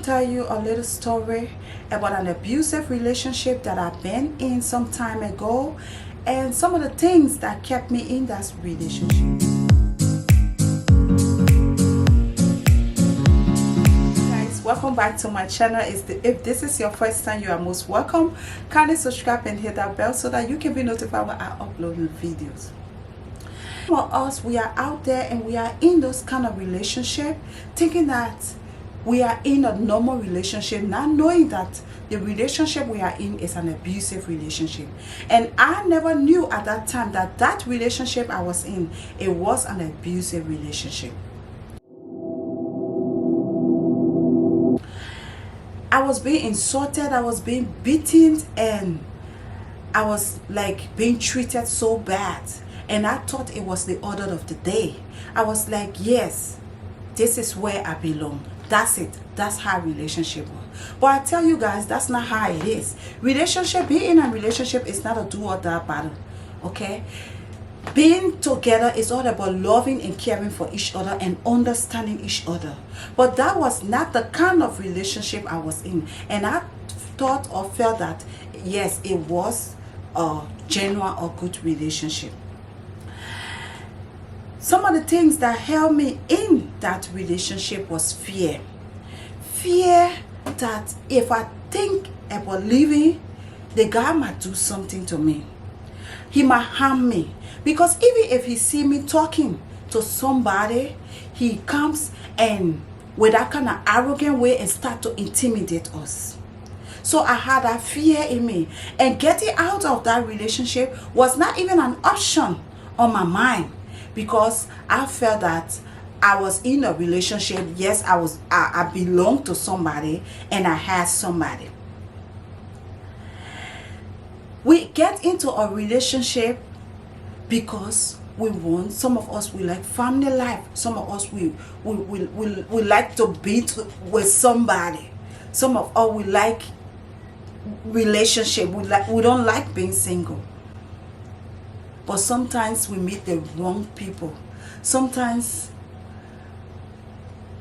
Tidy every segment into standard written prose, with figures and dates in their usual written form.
tell you a little story about an abusive relationship that I've been in some time ago and some of the things that kept me in that relationship. Guys, welcome back to my channel. If this is your first time, you are most welcome. Kindly subscribe and hit that bell so that you can be notified when I upload new videos. For us, we are out there and we are in those kind of relationship thinking that we are in a normal relationship, not knowing that the relationship we are in is an abusive relationship. And I never knew at that time that that relationship I was in, it was an abusive relationship. I was being insulted, I was being beaten, and I was like being treated so bad. And I thought it was the order of the day. I was like, yes, this is where I belong. That's it. That's how relationship was. But I tell you guys, that's not how it is. Being in a relationship is not a do or die battle. Okay? Being together is all about loving and caring for each other and understanding each other. But that was not the kind of relationship I was in. And I thought or felt that, yes, it was a genuine or good relationship. Some of the things that held me in that relationship was fear. Fear that if I think about leaving, the guy might do something to me. He might harm me. Because even if he see me talking to somebody, he comes and with that kind of arrogant way and start to intimidate us. So I had that fear in me. And getting out of that relationship was not even an option on my mind. Because I felt that I was in a relationship. Yes, I belonged to somebody and I had somebody. We get into a relationship because we want, some of us we like family life. Some of us we like to be with somebody. Some of us we like relationship. We don't like being single. But sometimes we meet the wrong people. Sometimes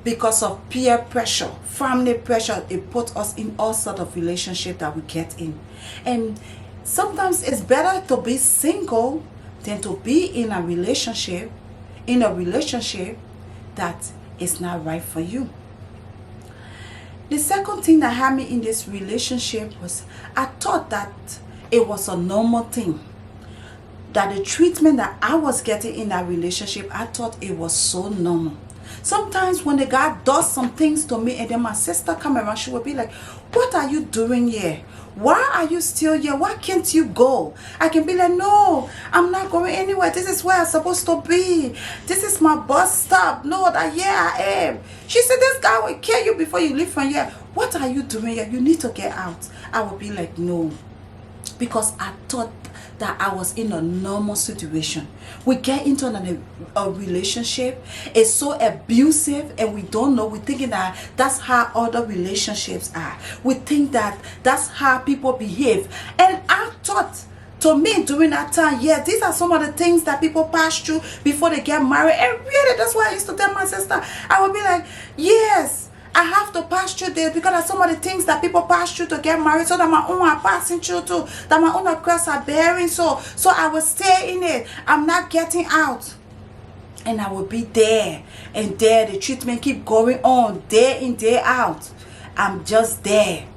because of peer pressure, family pressure, it puts us in all sorts of relationships that we get in. And sometimes it's better to be single than to be in a relationship that is not right for you. The second thing that had me in this relationship was I thought that it was a normal thing. That the treatment that I was getting in that relationship, I thought it was so normal. Sometimes when the guy does some things to me and then my sister come around, she will be like, what are you doing here? Why are you still here? Why can't you go? I can be like, no, I'm not going anywhere. This is where I'm supposed to be. This is my bus stop. No, that yeah, I am. She said, this guy will kill you before you leave from here. What are you doing here? You need to get out. I will be like, no. Because I thought that I was in a normal situation. We get into a relationship, it's so abusive and we don't know. We're thinking that that's how other relationships are. We think that that's how people behave. And I thought, to me during that time, yeah, these are some of the things that people pass through before they get married. And really, that's why I used to tell my sister, I would be like, yes, I have to pass through this because of some of the things that people pass through to get married, so that my own are passing through too, that my own cross are bearing. So I will stay in it. I'm not getting out. And I will be there. And there the treatment keep going on day in, day out. I'm just there,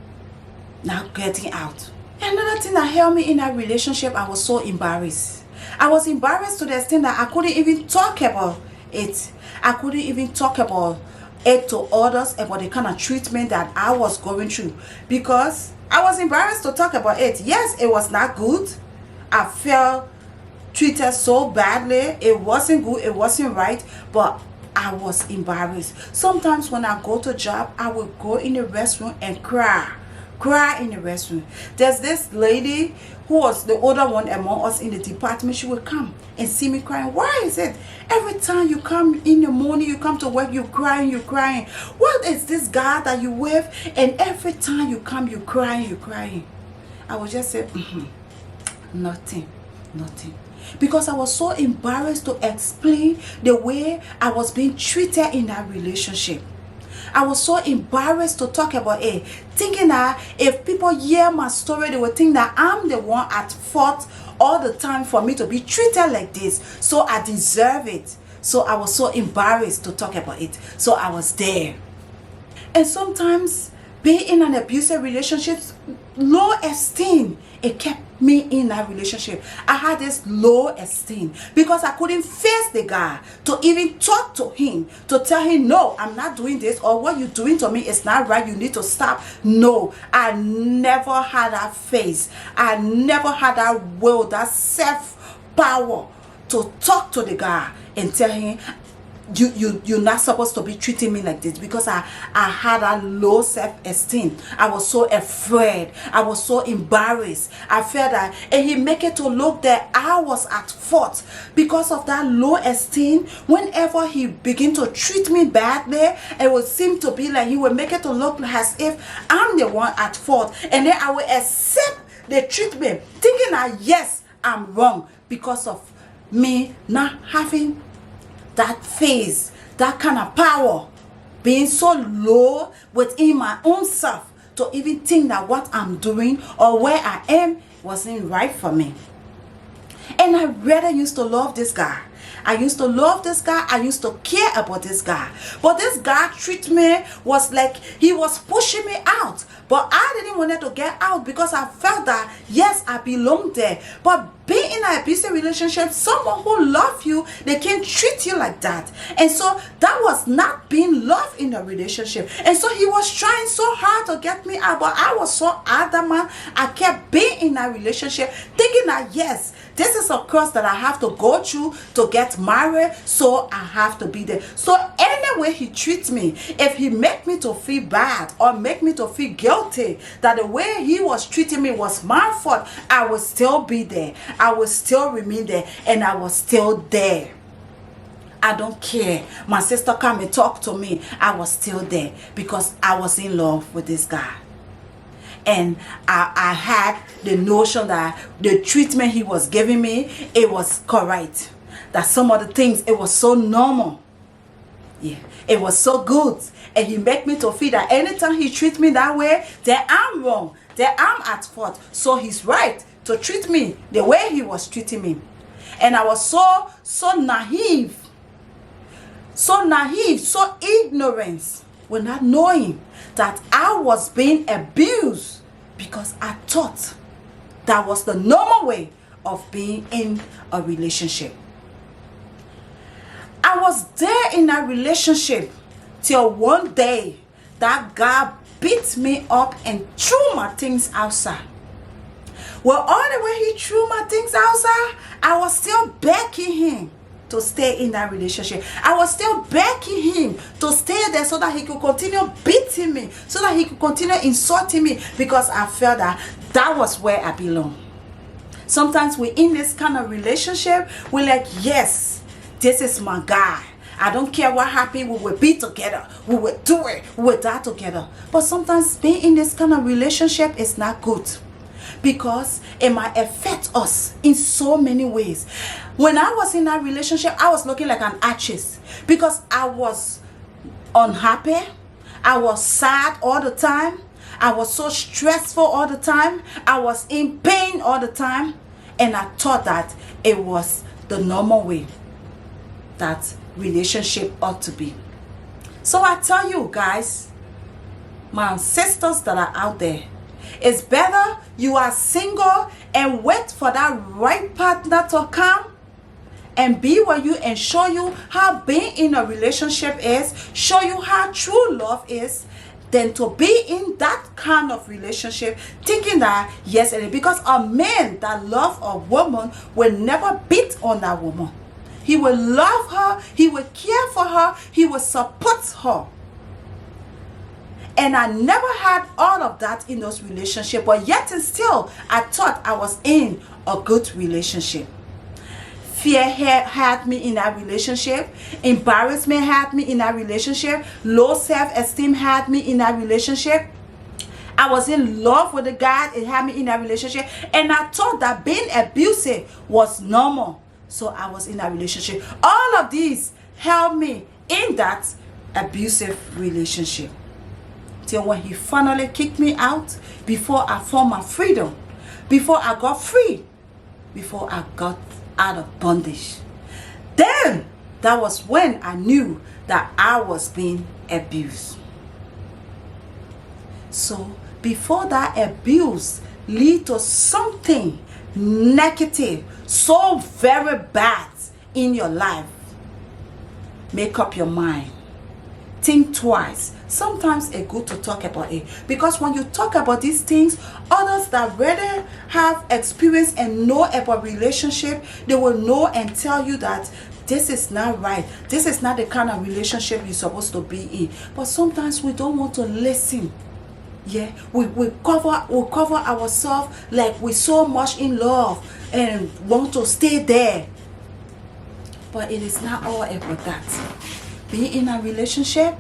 not getting out. Another thing that held me in that relationship, I was so embarrassed. I was embarrassed to the extent that I couldn't even talk about it. I couldn't even talk about it to others about the kind of treatment that I was going through because I was embarrassed to talk about it. Yes, it was not good. I felt treated so badly. It wasn't good. It wasn't right. But I was embarrassed. Sometimes when I go to job, I would go in the restroom and cry in the restroom. There's this lady who was the older one among us in the department. She would come and see me crying. Why is it every time you come in the morning, you come to work, you're crying? What is this guy that you with? And every time you come, you're crying. I would just say, nothing. Because I was so embarrassed to explain the way I was being treated in that relationship. I was so embarrassed to talk about it, thinking that if people hear my story, they would think that I'm the one at fault all the time for me to be treated like this, so I deserve it. So I was so embarrassed to talk about it, so I was there. And sometimes being in an abusive relationship, low esteem, it kept me in that relationship. I had this low esteem because I couldn't face the guy to even talk to him, to tell him, no, I'm not doing this, or what you're doing to me is not right, you need to stop. No, I never had that face. I never had that will, that self-power to talk to the guy and tell him, you're not supposed to be treating me like this, because I had a low self-esteem. I was so afraid. I was so embarrassed. I felt that, and he make it to look that I was at fault because of that low esteem. Whenever he begin to treat me badly, it would seem to be like he would make it to look as if I'm the one at fault, and then I will accept the treatment, thinking that yes, I'm wrong because of me not having that phase, that kind of power, being so low within my own self to even think that what I'm doing or where I am wasn't right for me. And I really used to love this guy. I used to love this guy. I used to care about this guy. But this guy treatment was like he was pushing me out. But I didn't want to get out because I felt that, yes, I belong there. But being in an abusive relationship, someone who loves you, they can't treat you like that. And so that was not being loved in a relationship. And so he was trying so hard to get me out. But I was so adamant. I kept being in a relationship, thinking that, yes, this is a cross that I have to go through to get married, so I have to be there. So any way he treats me, if he make me to feel bad or make me to feel guilty that the way he was treating me was my fault, I will still be there. I will still remain there, and I was still there. I don't care. My sister come and talk to me. I was still there because I was in love with this guy. And I had the notion that the treatment he was giving me, it was correct. That some of the things, it was so normal. Yeah, it was so good. And he make me to feel that anytime he treat me that way, that I'm wrong, that I'm at fault. So he's right to treat me the way he was treating me. And I was so naive, so ignorant, with not knowing that I was being abused, because I thought that was the normal way of being in a relationship. I was there in a relationship till one day that guy beat me up and threw my things outside. Well, all the way he threw my things outside, I was still begging him to stay in that relationship. I was still begging him to stay there so that he could continue beating me, so that he could continue insulting me, because I felt that that was where I belong. Sometimes we're in this kind of relationship, we're like, yes, this is my guy. I don't care what happened, we will be together, we will do it, we will die together. But sometimes being in this kind of relationship is not good, because it might affect us in so many ways. When I was in that relationship, I was looking like an actress, because I was unhappy, I was sad all the time, I was so stressful all the time, I was in pain all the time, and I thought that it was the normal way that relationship ought to be. So I tell you guys, my sisters that are out there, it's better you are single and wait for that right partner to come and be with you and show you how being in a relationship is, show you how true love is, than to be in that kind of relationship thinking that, yes, because a man that loves a woman will never beat on that woman. He will love her, he will care for her, he will support her. And I never had all of that in those relationships, but yet and still, I thought I was in a good relationship. Fear had me in that relationship. Embarrassment had me in that relationship. Low self-esteem had me in that relationship. I was in love with the guy, it had me in that relationship. And I thought that being abusive was normal. So I was in that relationship. All of these held me in that abusive relationship. Till when he finally kicked me out, before I found my freedom, before I got free, before I got out of bondage. Then, that was when I knew that I was being abused. So, before that abuse lead to something negative, so very bad in your life, make up your mind. Think twice. Sometimes it's good to talk about it, because when you talk about these things, others that rather have experience and know about relationship, they will know and tell you that this is not right, this is not the kind of relationship you're supposed to be in. But sometimes we don't want to listen. Yeah, we cover ourselves like we're so much in love and want to stay there. But it is not all about that. Being in a relationship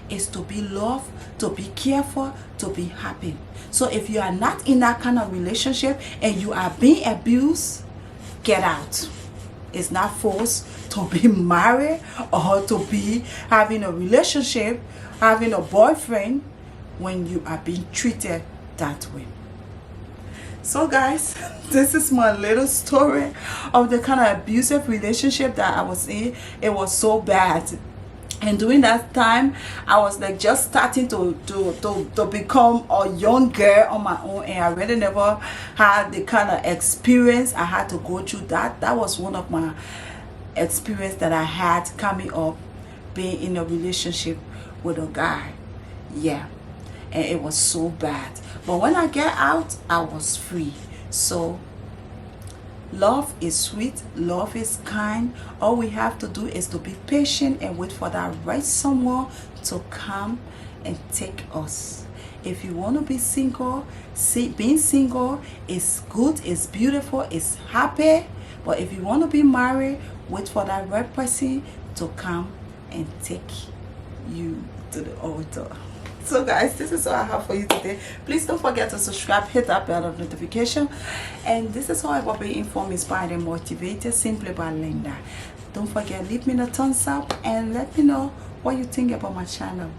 is to be loved, to be careful, to be happy. So if you are not in that kind of relationship and you are being abused, get out. It's not forced to be married or to be having a relationship, having a boyfriend, when you are being treated that way. So guys, this is my little story of the kind of abusive relationship that I was in. It was so bad. And during that time, I was like just starting to become a young girl on my own, and I really never had the kind of experience I had to go through. That was one of my experience that I had coming up, being in a relationship with a guy. Yeah, and it was so bad. But when I get out, I was free. So love is sweet, love is kind. All we have to do is to be patient and wait for that right someone to come and take us. If you want to be single, being single is good, it's beautiful, it's happy. But if you want to be married, wait for that right person to come and take you to the altar. So guys, this is all I have for you today. Please don't forget to subscribe, hit that bell of notification. And this is all about being informed, inspired, and motivated, simply by Linda. Don't forget, leave me a thumbs up and let me know what you think about my channel.